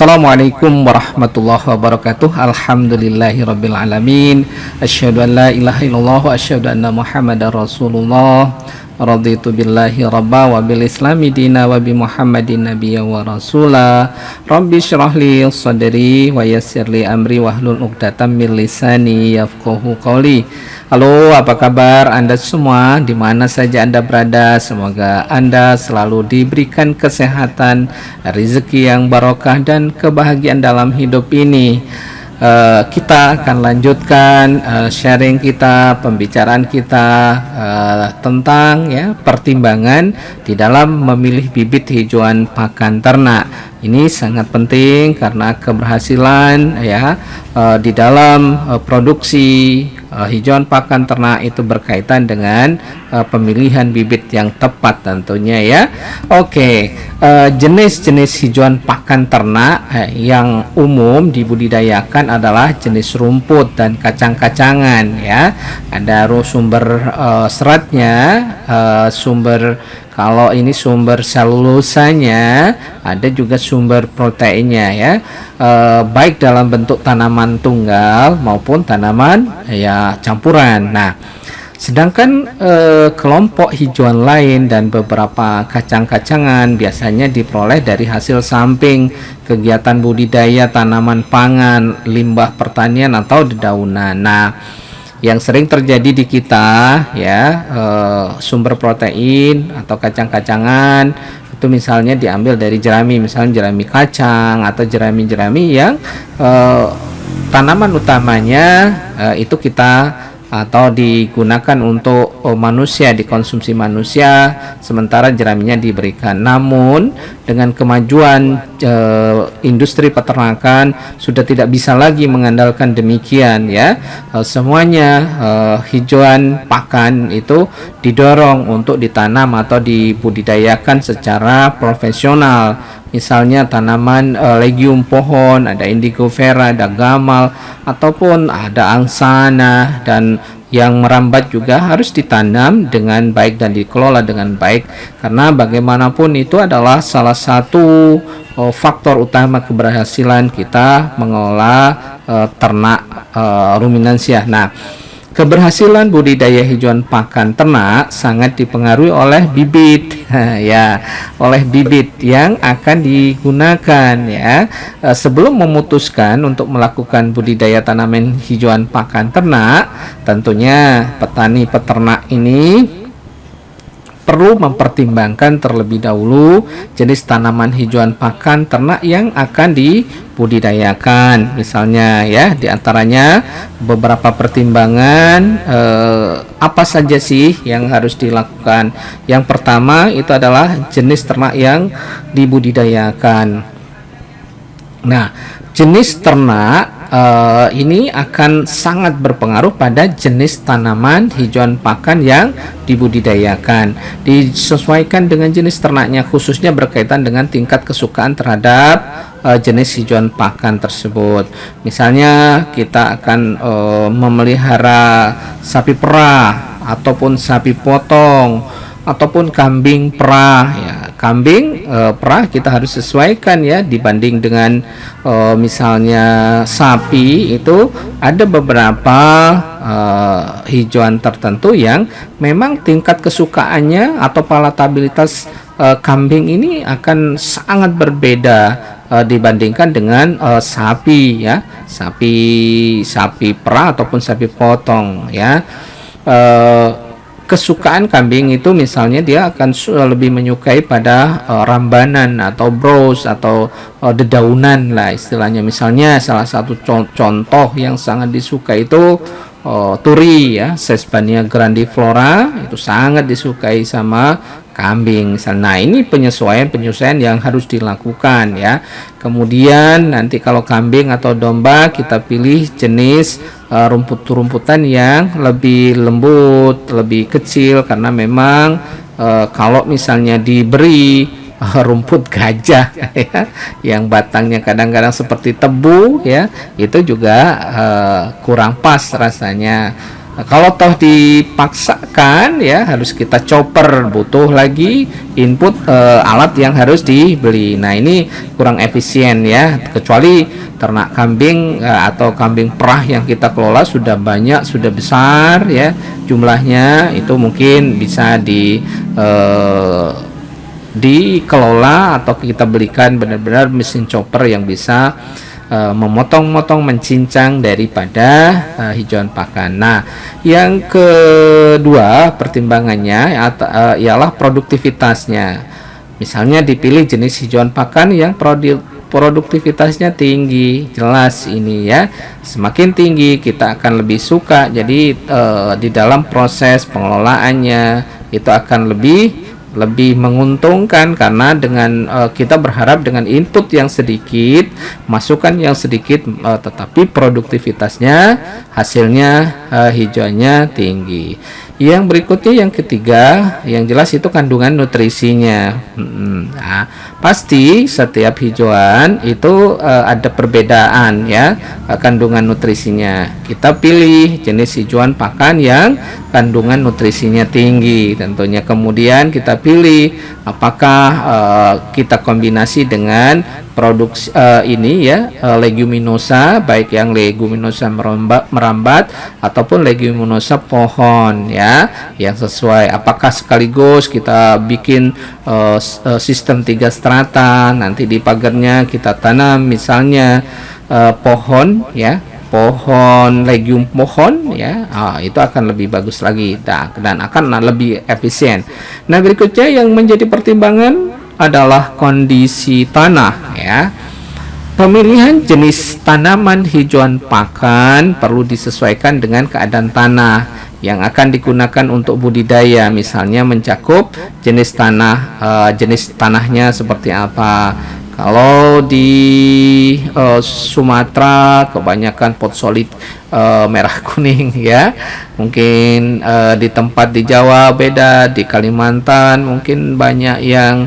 Assalamualaikum warahmatullahi wabarakatuh. Alhamdulillahirabbil alamin. Asyhadu an la ilaha illallah wa asyhadu anna Muhammadar Rasulullah. Raditu billahi rabba wa bil islami dina wa bi Muhammadin nabiyya wa rasula. Rabbi syrah li sadri wa yassir li amri wahlul 'uqdatam min lisani yafqahu qawli. Halo, apa kabar Anda semua di mana saja Anda berada? Semoga Anda selalu diberikan kesehatan, rezeki yang barokah dan kebahagiaan dalam hidup ini. Kita akan lanjutkan sharing kita, pembicaraan kita tentang pertimbangan di dalam memilih bibit hijauan pakan ternak. Ini sangat penting karena keberhasilan di dalam produksi hijauan pakan ternak itu berkaitan dengan pemilihan bibit yang tepat tentunya ya. Oke, jenis-jenis hijauan pakan ternak yang umum dibudidayakan adalah jenis rumput dan kacang-kacangan ya. Ada sumber seratnya, kalau ini sumber selulusanya, ada juga sumber proteinnya ya, baik dalam bentuk tanaman tunggal maupun tanaman campuran. Nah, sedangkan kelompok hijauan lain dan beberapa kacang-kacangan biasanya diperoleh dari hasil samping kegiatan budidaya tanaman pangan, limbah pertanian atau dedaunan. Nah, yang sering terjadi di kita sumber protein atau kacang-kacangan itu misalnya diambil dari jerami, misalnya jerami kacang atau jerami-jerami yang tanaman utamanya itu kita atau digunakan untuk manusia, dikonsumsi manusia, sementara jeraminya diberikan. Namun dengan kemajuan industri peternakan sudah tidak bisa lagi mengandalkan demikian ya. Semuanya hijauan pakan itu didorong untuk ditanam atau dibudidayakan secara profesional. Misalnya tanaman legium pohon, ada indigo vera, ada gamal, ataupun ada angsana, dan yang merambat juga harus ditanam dengan baik dan dikelola dengan baik, karena bagaimanapun itu adalah salah satu faktor utama keberhasilan kita mengelola ternak ruminansia. Nah, keberhasilan budidaya hijauan pakan ternak sangat dipengaruhi oleh bibit oleh bibit yang akan digunakan sebelum memutuskan untuk melakukan budidaya tanaman hijauan pakan ternak, tentunya petani peternak ini perlu mempertimbangkan terlebih dahulu jenis tanaman hijauan pakan ternak yang akan dibudidayakan. Misalnya diantaranya beberapa pertimbangan apa saja sih yang harus dilakukan. Yang pertama itu adalah jenis ternak yang dibudidayakan. Nah, jenis ternak ini akan sangat berpengaruh pada jenis tanaman hijauan pakan yang dibudidayakan. Disesuaikan dengan jenis ternaknya, khususnya berkaitan dengan tingkat kesukaan terhadap jenis hijauan pakan tersebut. Misalnya kita akan memelihara sapi perah ataupun sapi potong ataupun kambing perah kambing perah kita harus sesuaikan dibanding dengan misalnya sapi. Itu ada beberapa hijauan tertentu yang memang tingkat kesukaannya atau palatabilitas kambing ini akan sangat berbeda dibandingkan dengan sapi perah ataupun sapi potong kesukaan kambing itu misalnya dia akan lebih menyukai pada rambanan atau browse atau dedaunan lah istilahnya. Misalnya salah satu contoh yang sangat disukai itu turi Sesbania grandiflora, itu sangat disukai sama kambing. Nah, ini penyesuaian yang harus dilakukan Kemudian nanti kalau kambing atau domba kita pilih jenis rumput-rumputan yang lebih lembut, lebih kecil, karena memang kalau misalnya diberi rumput gajah yang batangnya kadang-kadang seperti tebu itu juga kurang pas rasanya. Kalau toh dipaksakan ya harus kita chopper, butuh lagi input alat yang harus dibeli. Nah ini kurang efisien ya, kecuali ternak kambing atau kambing perah yang kita kelola sudah banyak, sudah besar ya jumlahnya, itu mungkin bisa dikelola atau kita belikan benar-benar mesin chopper yang bisa memotong-motong, mencincang daripada hijauan pakan. Nah, yang kedua pertimbangannya ialah produktivitasnya. Misalnya dipilih jenis hijauan pakan yang produktivitasnya tinggi, jelas ini ya. Semakin tinggi kita akan lebih suka. Jadi di dalam proses pengelolaannya itu akan lebih menguntungkan, karena dengan kita berharap dengan input yang sedikit, masukan yang sedikit, tetapi produktivitasnya, hasilnya hijauannya tinggi. Yang berikutnya, yang ketiga, yang jelas itu kandungan nutrisinya. Nah, pasti setiap hijauan itu ada perbedaan ya kandungan nutrisinya. Kita pilih jenis hijauan pakan yang kandungan nutrisinya tinggi tentunya. Kemudian kita pilih apakah kita kombinasi dengan produksi ini ya leguminosa, baik yang leguminosa merambat ataupun leguminosa pohon ya, yang sesuai. Apakah sekaligus kita bikin sistem 3 strata, nanti di pagarnya kita tanam misalnya pohon ya, pohon legium pohon ya, itu akan lebih bagus lagi dan akan lebih efisien. Nah, berikutnya yang menjadi pertimbangan adalah kondisi tanah ya. Pemilihan jenis tanaman hijauan pakan perlu disesuaikan dengan keadaan tanah yang akan digunakan untuk budidaya. Misalnya mencakup jenis tanahnya seperti apa. Kalau di Sumatera kebanyakan pot solid merah kuning ya. Mungkin di tempat di Jawa beda, di Kalimantan mungkin banyak yang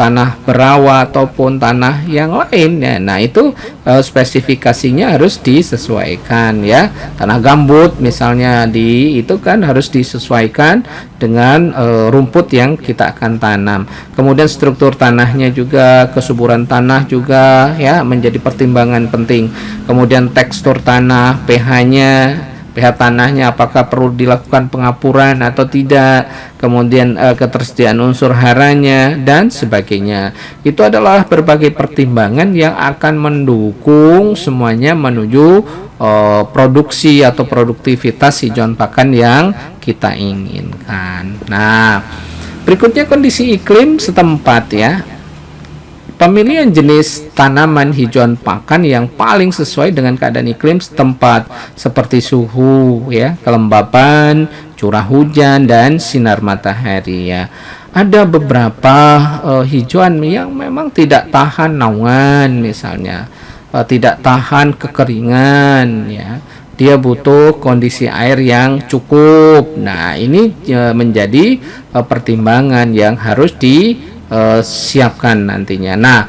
tanah berawa ataupun tanah yang lain ya. Nah, itu spesifikasinya harus disesuaikan ya. Tanah gambut misalnya itu kan harus disesuaikan dengan rumput yang kita akan tanam. Kemudian struktur tanahnya juga, kesuburan tanah juga ya menjadi pertimbangan penting. Kemudian tekstur tanah, pH tanahnya apakah perlu dilakukan pengapuran atau tidak, kemudian ketersediaan unsur haranya dan sebagainya. Itu adalah berbagai pertimbangan yang akan mendukung semuanya menuju produksi atau produktivitas hijauan pakan yang kita inginkan. Nah, berikutnya kondisi iklim setempat ya. Pemilihan jenis tanaman hijauan pakan yang paling sesuai dengan keadaan iklim setempat seperti suhu ya, kelembaban, curah hujan dan sinar matahari ya. Ada beberapa hijauan yang memang tidak tahan naungan misalnya, tidak tahan kekeringan ya. Dia butuh kondisi air yang cukup. Nah, ini menjadi pertimbangan yang harus siapkan nantinya. Nah,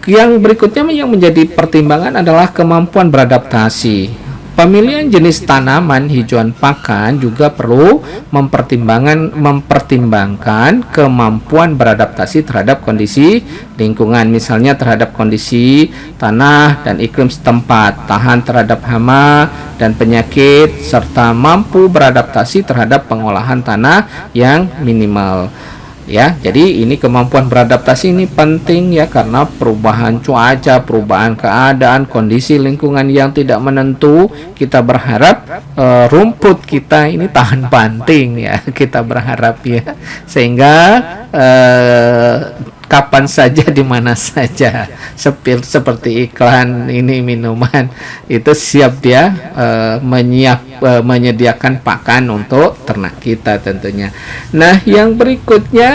yang berikutnya yang menjadi pertimbangan adalah kemampuan beradaptasi. Pemilihan jenis tanaman hijauan pakan juga perlu mempertimbangkan kemampuan beradaptasi terhadap kondisi lingkungan, misalnya terhadap kondisi tanah dan iklim setempat, tahan terhadap hama dan penyakit, serta mampu beradaptasi terhadap pengolahan tanah yang minimal. Ya, jadi ini kemampuan beradaptasi ini penting ya, karena perubahan cuaca, perubahan keadaan, kondisi lingkungan yang tidak menentu, kita berharap rumput kita ini tahan banting ya, kita berharap ya, sehingga kapan saja, di mana saja, seperti iklan ini minuman itu siap dia menyediakan pakan untuk ternak kita tentunya. Nah, yang berikutnya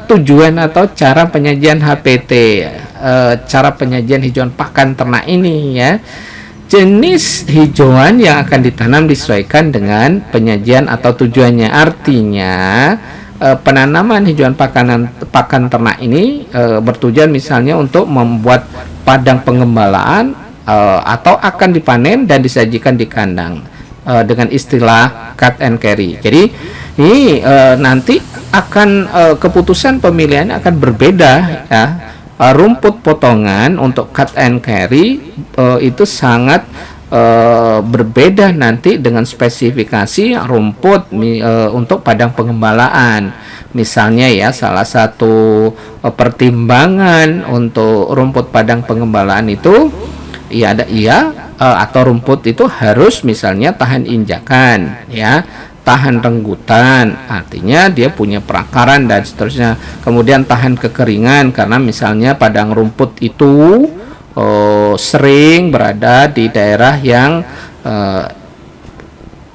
tujuan atau cara penyajian HPT, cara penyajian hijauan pakan ternak ini ya. Jenis hijauan yang akan ditanam disesuaikan dengan penyajian atau tujuannya. Artinya penanaman hijauan pakan ternak ini bertujuan misalnya untuk membuat padang pengembalaan atau akan dipanen dan disajikan di kandang. dengan istilah cut and carry. Jadi ini nanti akan keputusan pemilihannya akan berbeda ya. Rumput potongan untuk cut and carry itu sangat berbeda nanti dengan spesifikasi rumput untuk padang pengembalaan. Misalnya ya, salah satu pertimbangan untuk rumput padang pengembalaan itu atau rumput itu harus misalnya tahan injakan ya, tahan renggutan, artinya dia punya perakaran dan seterusnya. Kemudian tahan kekeringan, karena misalnya padang rumput itu sering berada di daerah yang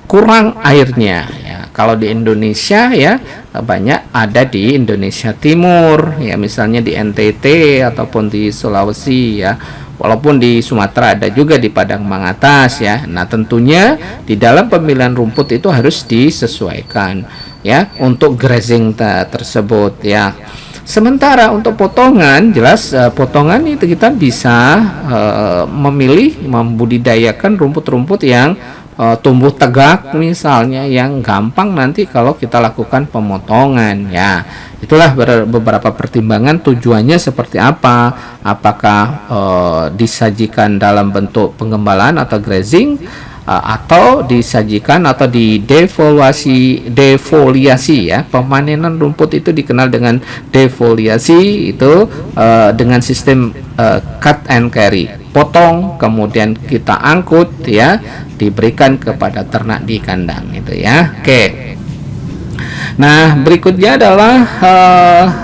kurang airnya ya. Kalau di Indonesia ya banyak ada di Indonesia Timur ya, misalnya di NTT ataupun di Sulawesi ya. Walaupun di Sumatera ada juga di Padang Mangatas ya. Nah, tentunya di dalam pemilihan rumput itu harus disesuaikan ya untuk grazing tersebut ya. Sementara untuk potongan, jelas potongan itu kita bisa memilih membudidayakan rumput-rumput yang tumbuh tegak misalnya, yang gampang nanti kalau kita lakukan pemotongan ya. Itulah beberapa pertimbangan tujuannya seperti apa, apakah disajikan dalam bentuk penggembalaan atau grazing, atau disajikan atau defoliasi ya. Pemanenan rumput itu dikenal dengan defoliasi, itu dengan sistem cut and carry, potong kemudian kita angkut ya, diberikan kepada ternak di kandang itu ya. Oke. Nah, berikutnya adalah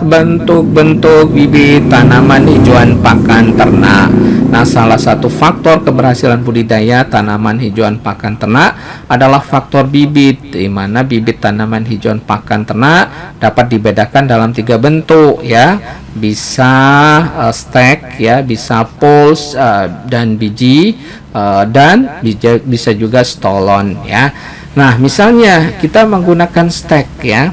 bentuk-bentuk bibit tanaman hijauan pakan ternak. Nah, salah satu faktor keberhasilan budidaya tanaman hijauan pakan ternak adalah faktor bibit, di mana bibit tanaman hijauan pakan ternak dapat dibedakan dalam 3 bentuk ya. Bisa stek ya, bisa poles dan biji, dan bisa juga stolon ya. Nah, misalnya kita menggunakan stek ya,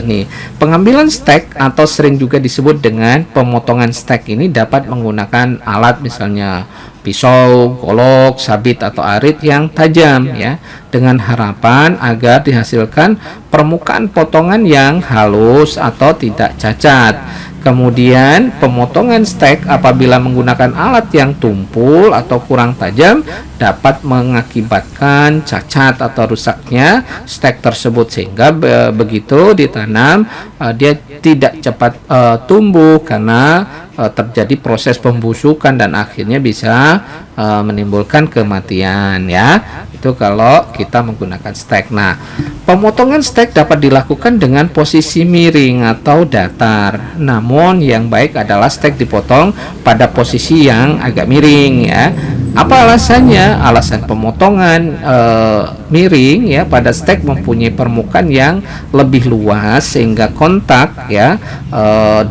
nih pengambilan stek atau sering juga disebut dengan pemotongan stek ini dapat menggunakan alat misalnya pisau, golok, sabit atau arit yang tajam ya, dengan harapan agar dihasilkan permukaan potongan yang halus atau tidak cacat. Kemudian pemotongan stek apabila menggunakan alat yang tumpul atau kurang tajam dapat mengakibatkan cacat atau rusaknya stek tersebut, sehingga begitu ditanam dia tidak cepat tumbuh karena terjadi proses pembusukan dan akhirnya bisa menimbulkan kematian ya. Itu kalau kita menggunakan stek. Nah, pemotongan stek dapat dilakukan dengan posisi miring atau datar. Namun yang baik adalah stek dipotong pada posisi yang agak miring ya. Apa alasannya? Alasan pemotongan miring ya pada stek mempunyai permukaan yang lebih luas, sehingga kontak ya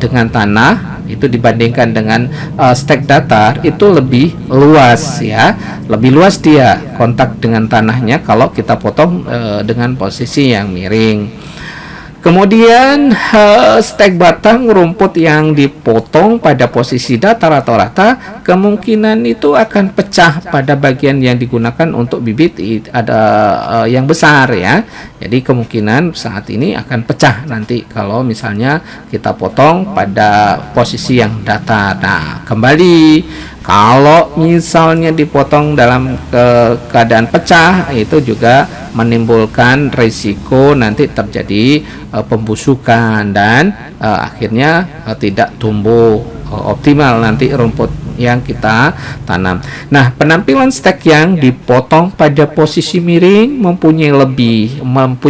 dengan tanah itu dibandingkan dengan stek datar itu lebih luas ya, lebih luas dia kontak dengan tanahnya kalau kita potong dengan posisi yang miring. Kemudian stek batang rumput yang dipotong pada posisi datar atau rata kemungkinan itu akan pecah pada bagian yang digunakan untuk bibit ada yang besar ya. Jadi kemungkinan saat ini akan pecah nanti kalau misalnya kita potong pada posisi yang datar. Nah, kembali kalau misalnya dipotong dalam keadaan pecah, itu juga menimbulkan risiko nanti terjadi pembusukan dan akhirnya tidak tumbuh optimal nanti rumput yang kita tanam. Nah, penampilan stek yang dipotong pada posisi miring mempunyai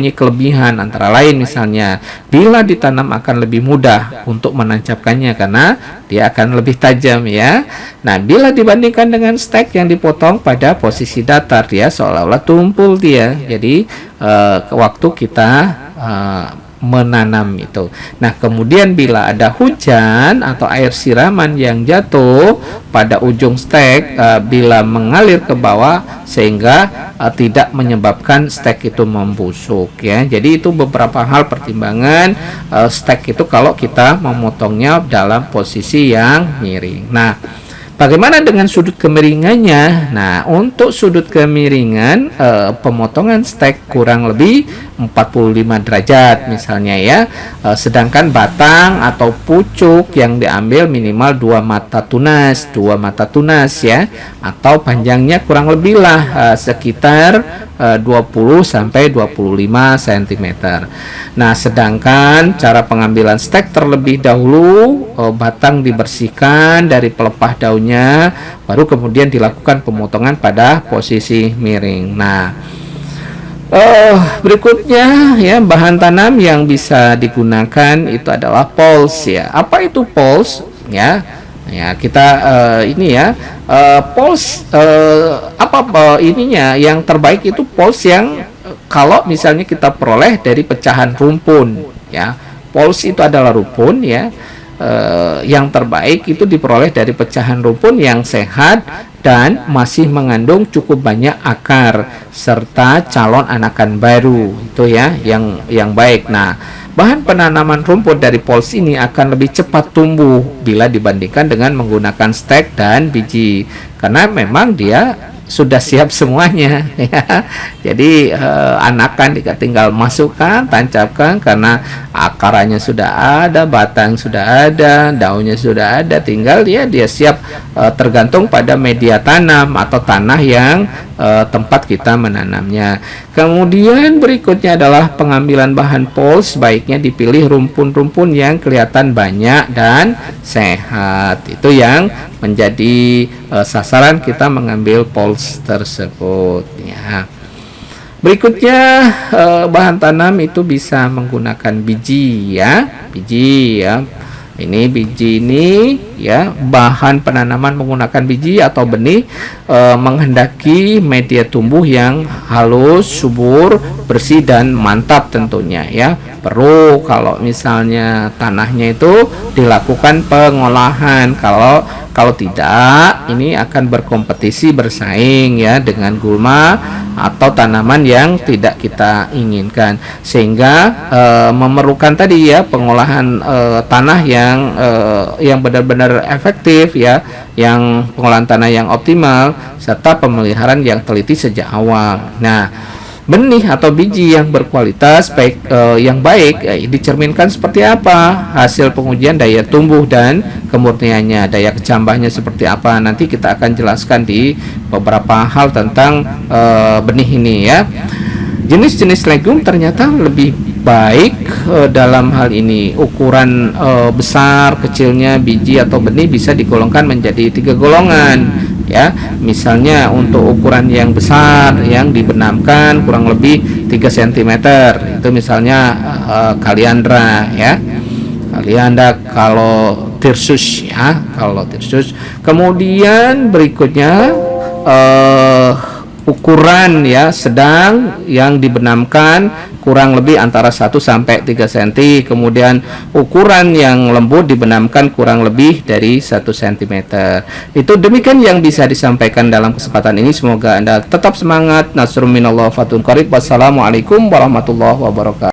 kelebihan, antara lain misalnya bila ditanam akan lebih mudah untuk menancapkannya karena dia akan lebih tajam ya. Nah, bila dibandingkan dengan stek yang dipotong pada posisi datar, dia seolah-olah tumpul dia. Jadi waktu kita menanam itu. Nah, kemudian bila ada hujan atau air siraman yang jatuh pada ujung stek bila mengalir ke bawah sehingga tidak menyebabkan stek itu membusuk ya. Jadi itu beberapa hal pertimbangan stek itu kalau kita memotongnya dalam posisi yang miring. Nah, Bagaimana dengan sudut kemiringannya? Nah, untuk sudut kemiringan pemotongan stek kurang lebih 45 derajat misalnya ya. Sedangkan batang atau pucuk yang diambil minimal 2 mata tunas ya, atau panjangnya kurang lebih lah sekitar 20 sampai 25 cm. Nah, sedangkan cara pengambilan stek terlebih dahulu batang dibersihkan dari pelepah daunnya, baru kemudian dilakukan pemotongan pada posisi miring. Nah, berikutnya ya, bahan tanam yang bisa digunakan itu adalah poles ya. Apa itu poles ya? Ya, kita ini ya, poles ininya yang terbaik itu poles yang kalau misalnya kita peroleh dari pecahan rumpun ya. Poles itu adalah rumpun ya. Yang terbaik itu diperoleh dari pecahan rumpun yang sehat dan masih mengandung cukup banyak akar serta calon anakan baru, itu ya yang baik. Nah, bahan penanaman rumput dari poles ini akan lebih cepat tumbuh bila dibandingkan dengan menggunakan stek dan biji, karena memang dia sudah siap semuanya ya. Jadi anakan tinggal masukkan, tancapkan, karena akarnya sudah ada, batang sudah ada, daunnya sudah ada, tinggal dia siap, tergantung pada media tanam atau tanah yang tempat kita menanamnya. Kemudian berikutnya adalah pengambilan bahan poles, sebaiknya dipilih rumpun-rumpun yang kelihatan banyak dan sehat. Itu yang menjadi sasaran kita mengambil poles tersebut ya. Berikutnya bahan tanam itu bisa menggunakan biji ya, biji ya. Ini biji ini ya, bahan penanaman menggunakan biji atau benih menghendaki media tumbuh yang halus, subur, bersih dan mantap tentunya ya. Perlu kalau misalnya tanahnya itu dilakukan pengolahan. Kalau tidak, ini akan berkompetisi bersaing ya dengan gulma atau tanaman yang tidak kita inginkan, sehingga memerlukan tadi ya pengolahan tanah yang benar-benar efektif ya, yang pengolahan tanah yang optimal serta pemeliharaan yang teliti sejak awal. Nah, benih atau biji yang berkualitas baik yang baik dicerminkan seperti apa hasil pengujian daya tumbuh dan kemurniannya, daya kecambahnya seperti apa. Nanti kita akan jelaskan di beberapa hal tentang benih ini ya. Jenis-jenis legum ternyata lebih baik dalam hal ini. Ukuran besar kecilnya biji atau benih bisa digolongkan menjadi 3 golongan ya. Misalnya untuk ukuran yang besar yang dibenamkan kurang lebih 3 cm itu misalnya kaliandra ya, kaliandra, kalau tirsus ya, kalau tirsus. Kemudian berikutnya ukuran ya sedang yang dibenamkan kurang lebih antara 1 sampai 3 cm. Kemudian ukuran yang lembut dibenamkan kurang lebih dari 1 cm. Itu demikian yang bisa disampaikan dalam kesempatan ini. Semoga Anda tetap semangat. Nasrun minallah fatun qarib. Wassalamualaikum warahmatullahi wabarakatuh.